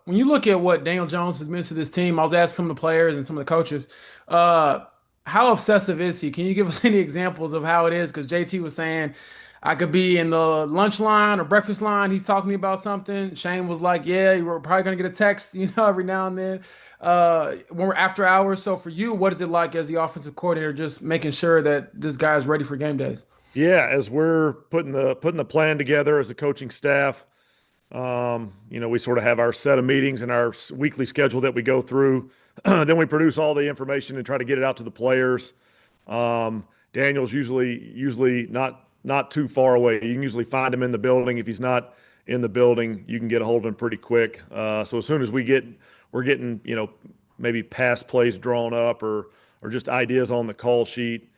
when you look at what Daniel Jones has meant to this team, I was asking some of the players and some of the coaches, uh, how obsessive is he? Can you give us any examples of how it is? Because JT was saying I could be in the lunch line or breakfast line. He's talking to me about something. Shane was like, "Yeah, we're probably gonna get a text, every now and then when we're after hours." So for you, what is it like as the offensive coordinator, just making sure that this guy is ready for game days? Yeah, as we're putting the plan together as a coaching staff, we sort of have our set of meetings and our weekly schedule that we go through. Then we produce all the information and try to get it out to the players. Daniel's usually not too far away. You can usually find him in the building. If he's not in the building, you can get a hold of him pretty quick. So as soon as we're getting maybe past plays drawn up or just ideas on the call sheet.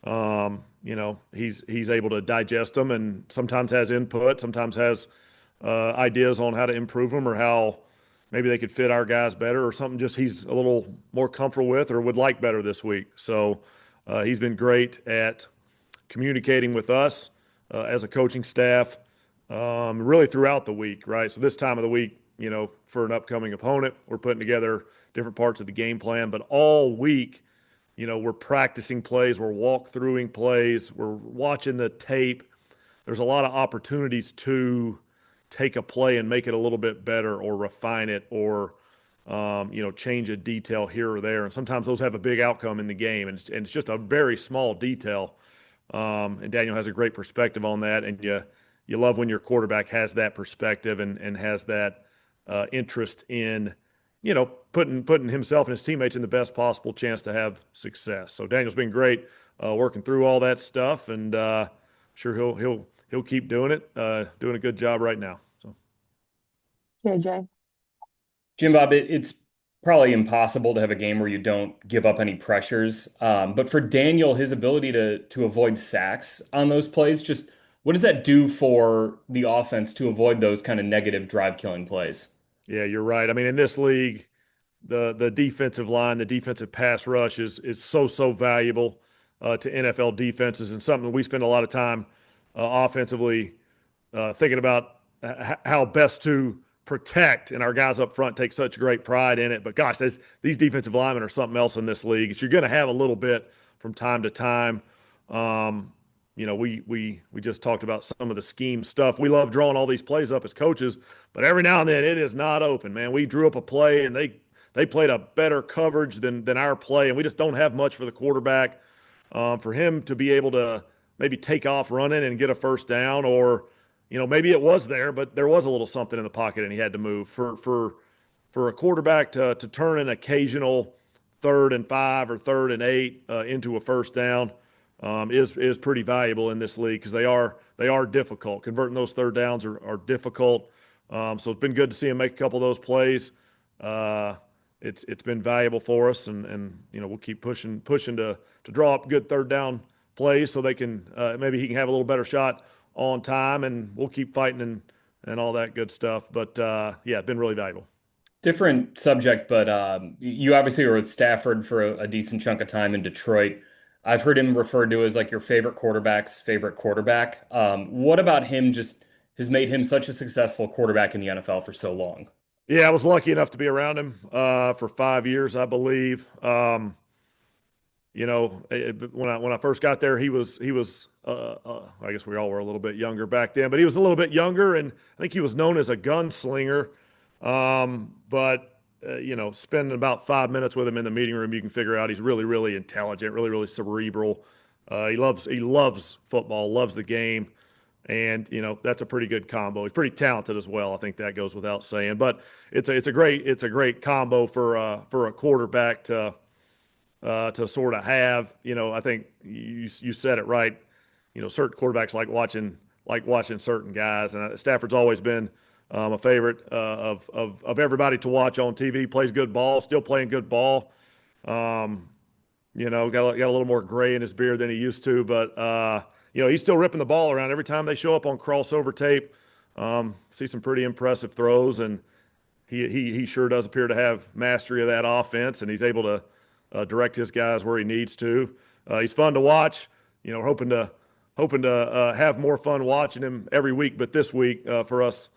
He's able to digest them and sometimes has input, sometimes has ideas on how to improve them or how maybe they could fit our guys better or something just he's a little more comfortable with or would like better this week. So he's been great at communicating with us as a coaching staff, really throughout the week, right? So this time of the week, for an upcoming opponent, we're putting together different parts of the game plan, but all week, we're practicing plays, we're walk-throughing plays, we're watching the tape. There's a lot of opportunities to take a play and make it a little bit better or refine it or change a detail here or there. And sometimes those have a big outcome in the game, and it's just a very small detail. And Daniel has a great perspective on that, and you love when your quarterback has that perspective and has that interest in putting himself and his teammates in the best possible chance to have success. So Daniel's been great working through all that stuff, and sure he'll keep doing it, doing a good job right now. So JJ. Jim Bob, it's probably impossible to have a game where you don't give up any pressures. But for Daniel, his ability to avoid sacks on those plays, just what does that do for the offense to avoid those kind of negative drive killing plays? yeah, you're right. I mean, in this league, the defensive line, the defensive pass rush is so valuable to NFL defenses and something we spend a lot of time offensively thinking about how best to protect, and our guys up front take such great pride in it. But gosh, these defensive linemen are something else in this league. You're going to have a little bit from time to time. We just talked about some of the scheme stuff. We love drawing all these plays up as coaches, but every now and then it is not open, man. We drew up a play and they played a better coverage than our play, and we just don't have much for the quarterback. For him to be able to maybe take off running and get a first down, or maybe it was there, but there was a little something in the pocket and he had to move. For a quarterback to turn an occasional 3rd and 5 or 3rd and 8 into a first down is pretty valuable in this league because they are difficult. Converting those 3rd downs are difficult. So it's been good to see him make a couple of those plays. It's been valuable for us, and we'll keep pushing to draw up good 3rd down plays so they can maybe he can have a little better shot on time, and we'll keep fighting and all that good stuff. But yeah, it's been really valuable. Different subject, but you obviously were with Stafford for a decent chunk of time in Detroit. I've heard him referred to as like your favorite quarterback's favorite quarterback. What about him just has made him such a successful quarterback in the NFL for so long? Yeah, I was lucky enough to be around him for 5 years, I believe. When I first got there, he was I guess we all were a little bit younger back then, but he was a little bit younger, and I think he was known as a gunslinger. But spending about 5 minutes with him in the meeting room, you can figure out he's really intelligent, really cerebral. He loves football, loves the game, and that's a pretty good combo. He's pretty talented as well. I think that goes without saying. But it's a great combo for a quarterback to sort of have. I think you said it right. Certain quarterbacks like watching certain guys, and Stafford's always been a favorite of everybody to watch on TV. Plays good ball, still playing good ball. Got a little more gray in his beard than he used to, but he's still ripping the ball around every time they show up on crossover tape. See some pretty impressive throws, and he sure does appear to have mastery of that offense, and he's able to direct his guys where he needs to. He's fun to watch. We're hoping to have more fun watching him every week, but this week for us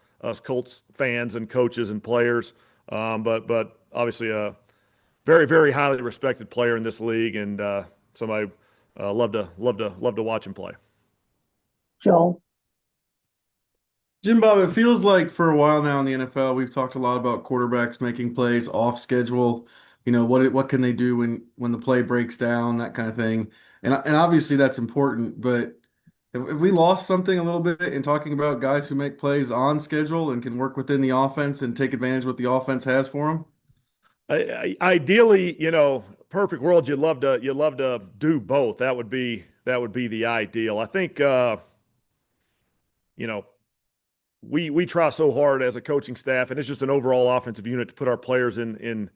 Colts fans and coaches and players, But obviously a very, very highly respected player in this league, and somebody love to watch him play. Joel. Jim Bob, it feels like for a while now in the NFL, we've talked a lot about quarterbacks making plays off schedule. What can they do when the play breaks down, that kind of thing. And obviously that's important, but have we lost something a little bit in talking about guys who make plays on schedule and can work within the offense and take advantage of what the offense has for them? Ideally, perfect world, you'd love to do both. That would be the ideal. I think you know we try so hard as a coaching staff, and it's just an overall offensive unit to put our players in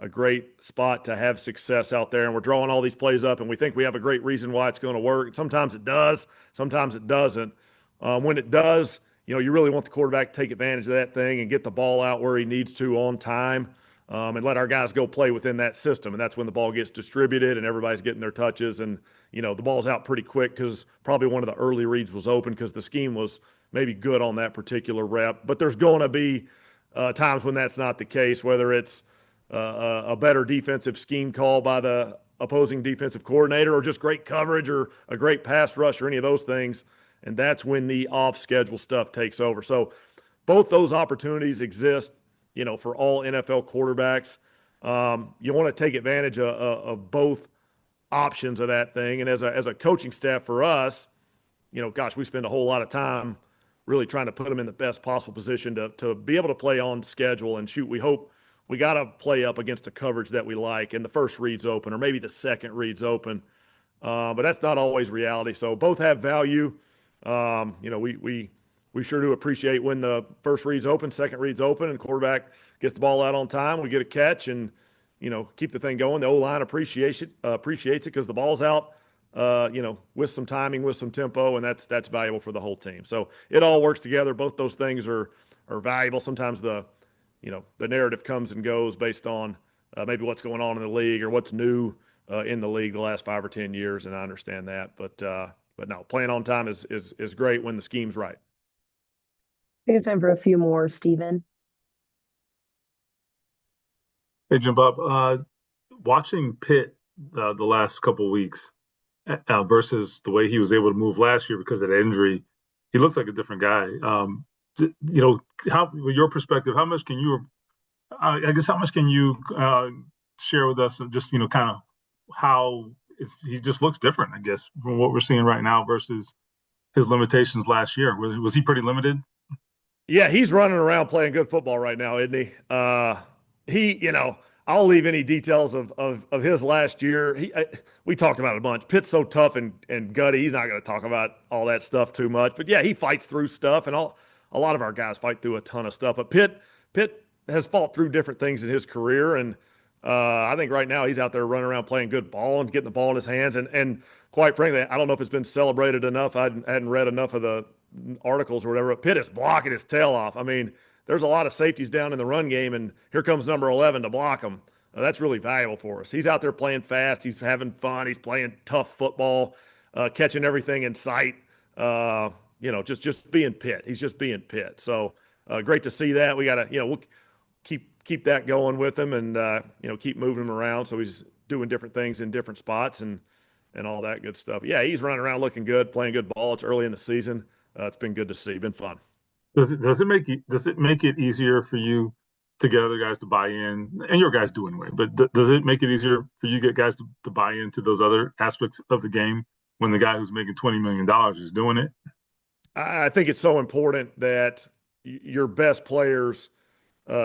a great spot to have success out there. And we're drawing all these plays up, and we think we have a great reason why it's going to work. Sometimes it does, sometimes it doesn't. When it does, you really want the quarterback to take advantage of that thing and get the ball out where he needs to on time, and let our guys go play within that system. And that's when the ball gets distributed and everybody's getting their touches. And, the ball's out pretty quick because probably one of the early reads was open because the scheme was maybe good on that particular rep. But there's going to be times when that's not the case, whether it's a better defensive scheme call by the opposing defensive coordinator or just great coverage or a great pass rush or any of those things. And that's when the off-schedule stuff takes over. So both those opportunities exist, for all NFL quarterbacks. You want to take advantage of both options of that thing. And as a coaching staff for us, gosh, we spend a whole lot of time really trying to put them in the best possible position to be able to play on schedule. And shoot, we hope we got to play up against a coverage that we like and the first read's open or maybe the second read's open. But that's not always reality. So both have value. We sure do appreciate when the first read's open, second read's open, and quarterback gets the ball out on time. We get a catch and, keep the thing going. The O-line appreciates it because the ball's out, with some timing, with some tempo, and that's valuable for the whole team. So it all works together. Both those things are valuable. Sometimes the narrative comes and goes based on maybe what's going on in the league or what's new in the league the last 5 or 10 years, and I understand that. But no, playing on time is great when the scheme's right. We have time for a few more, Steven. Hey, Jim Bob, watching Pitt the last couple of weeks versus the way he was able to move last year because of that injury, he looks like a different guy. With your perspective, how much can you, I guess, how much can you share with us, and just kind of how he just looks different, I guess, from what we're seeing right now versus his limitations last year. Was he pretty limited? Yeah, he's running around playing good football right now, isn't he? I'll leave any details of his last year. We talked about it a bunch. Pitt's so tough and gutty. He's not going to talk about all that stuff too much. But yeah, he fights through stuff, and a lot of our guys fight through a ton of stuff. But Pitt has fought through different things in his career, and I think right now he's out there running around playing good ball and getting the ball in his hands. And quite frankly, I don't know if it's been celebrated enough. I hadn't read enough of the articles or whatever. But Pitt is blocking his tail off. I mean, there's a lot of safeties down in the run game, and here comes number 11 to block them. That's really valuable for us. He's out there playing fast. He's having fun. He's playing tough football, catching everything in sight. Just being Pitt. He's just being Pitt. So great to see that. We got to, we'll keep that going with him and, keep moving him around. So he's doing different things in different spots and all that good stuff. Yeah, he's running around looking good, playing good ball. It's early in the season. It's been good to see. Been fun. Does it make it easier for you to get other guys to buy in, and your guys do anyway, but does it make it easier for you to get guys to buy into those other aspects of the game when the guy who's making $20 million is doing it? I think it's so important that your best players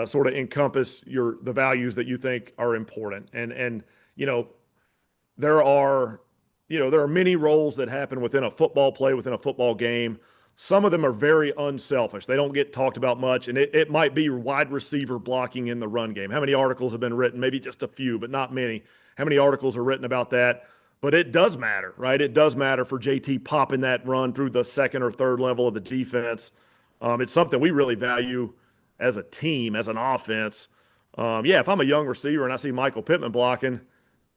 sort of encompass the values that you think are important. And there are many roles that happen within a football play, within a football game. Some of them are very unselfish. They don't get talked about much, and it might be wide receiver blocking in the run game. How many articles have been written? Maybe just a few, but not many. How many articles are written about that? But it does matter, right? It does matter for JT popping that run through the second or third level of the defense. It's something we really value as a team, as an offense. If I'm a young receiver and I see Michael Pittman blocking,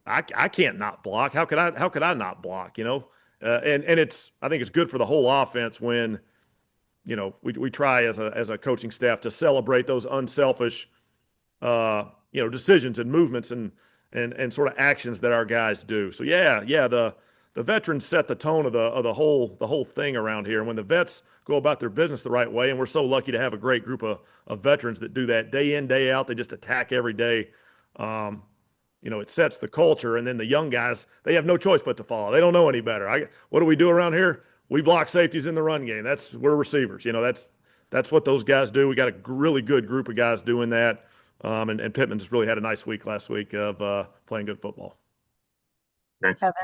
I can't not block. How could I not block? And I think it's good for the whole offense when, we try as a coaching staff to celebrate those unselfish decisions and movements and sort of actions that our guys do. So yeah, the veterans set the tone of the whole thing around here. And when the vets go about their business the right way, and we're so lucky to have a great group of veterans that do that day in, day out, they just attack every day. It sets the culture, and then the young guys, they have no choice but to follow. They don't know any better. What do we do around here? We block safeties in the run game. We're receivers. That's what those guys do. We got a really good group of guys doing that. And Pittman just really had a nice week last week of playing good football. Thanks. Kevin.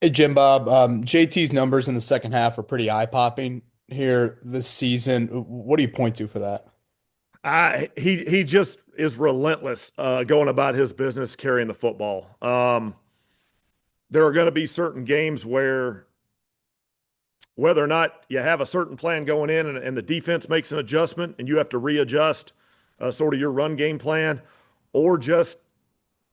Hey, Jim Bob. JT's numbers in the second half are pretty eye-popping here this season. What do you point to for that? He just is relentless going about his business carrying the football. There are going to be certain games where whether or not you have a certain plan going in and the defense makes an adjustment and you have to readjust sort of your run game plan, or just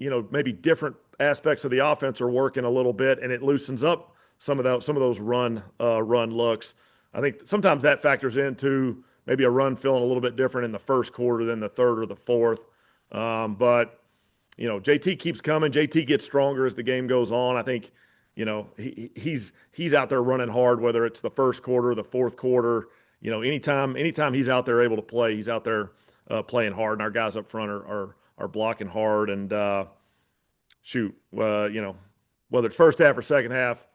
maybe different aspects of the offense are working a little bit and it loosens up some of those run looks. I think sometimes that factors into maybe a run feeling a little bit different in the first quarter than the third or the fourth. But JT keeps coming. JT gets stronger as the game goes on. I think he's out there running hard, whether it's the first quarter, the fourth quarter. Anytime he's out there able to play, he's out there playing hard, and our guys up front are blocking hard. And whether it's first half or second half,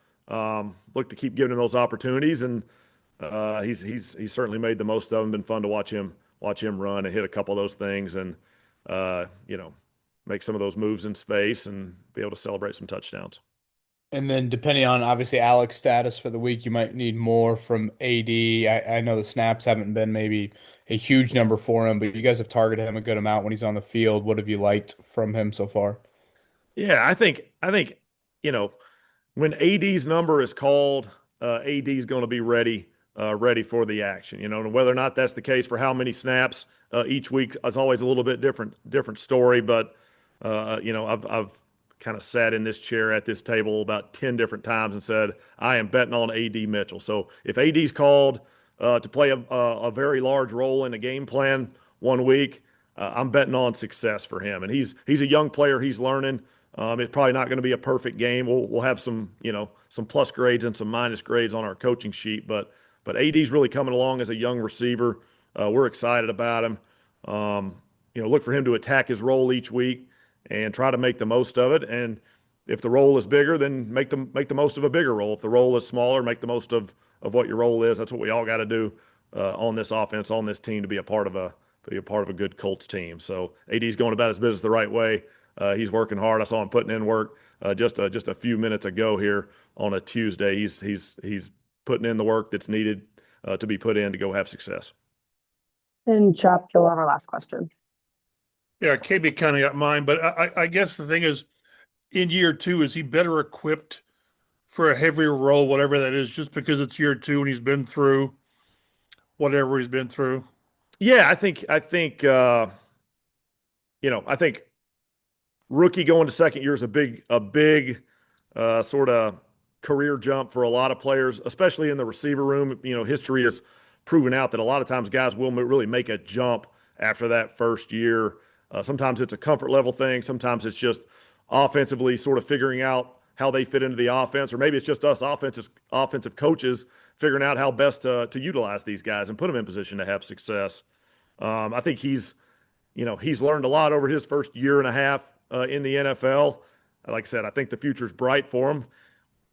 look to keep giving him those opportunities. And he's certainly made the most of them. Been fun to watch him run and hit a couple of those things, and make some of those moves in space and be able to celebrate some touchdowns. And then depending on obviously Alex's status for the week, you might need more from AD. I know the snaps haven't been maybe a huge number for him, but you guys have targeted him a good amount when he's on the field. What have you liked from him so far? Yeah, I think when AD's number is called, AD's going to be ready for the action. And whether or not that's the case for how many snaps each week is always a little bit different story. But I've kind of sat in this chair at this table about 10 different times and said, I am betting on AD Mitchell. So if AD's called to play a very large role in a game plan one week, I'm betting on success for him. And he's a young player. He's learning. It's probably not going to be a perfect game. We'll have some plus grades and some minus grades on our coaching sheet, but AD's really coming along as a young receiver. We're excited about him. Look for him to attack his role each week and try to make the most of it. And if the role is bigger, then make the most of a bigger role. If the role is smaller, make the most of what your role is. That's what we all got to do on this offense, on this team, to be a part of a good Colts team. So AD's going about his business the right way. He's working hard. I saw him putting in work just a few minutes ago here on a Tuesday. He's putting in the work that's needed to be put in to go have success. And Chop, you'll have our last question. Yeah, KB kind of got mine, but I guess the thing is, in year two, is he better equipped for a heavier role, whatever that is, just because it's year two and he's been through whatever he's been through? Yeah, I think rookie going to second year is a big sort of career jump for a lot of players, especially in the receiver room. History has proven out that a lot of times guys will really make a jump after that first year. Sometimes it's a comfort level thing. Sometimes it's just offensively sort of figuring out how they fit into the offense, or maybe it's just us offensive coaches figuring out how best to utilize these guys and put them in position to have success. I think he's learned a lot over his first year and a half in the NFL. Like I said, I think the future's bright for him.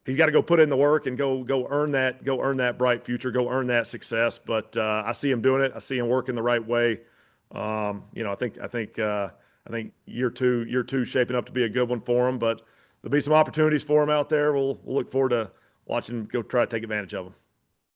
He's got to go put in the work and go earn that bright future, go earn that success. But I see him doing it. I see him working the right way. I think year two shaping up to be a good one for him. But there'll be some opportunities for him out there. We'll look forward to watching him go try to take advantage of them.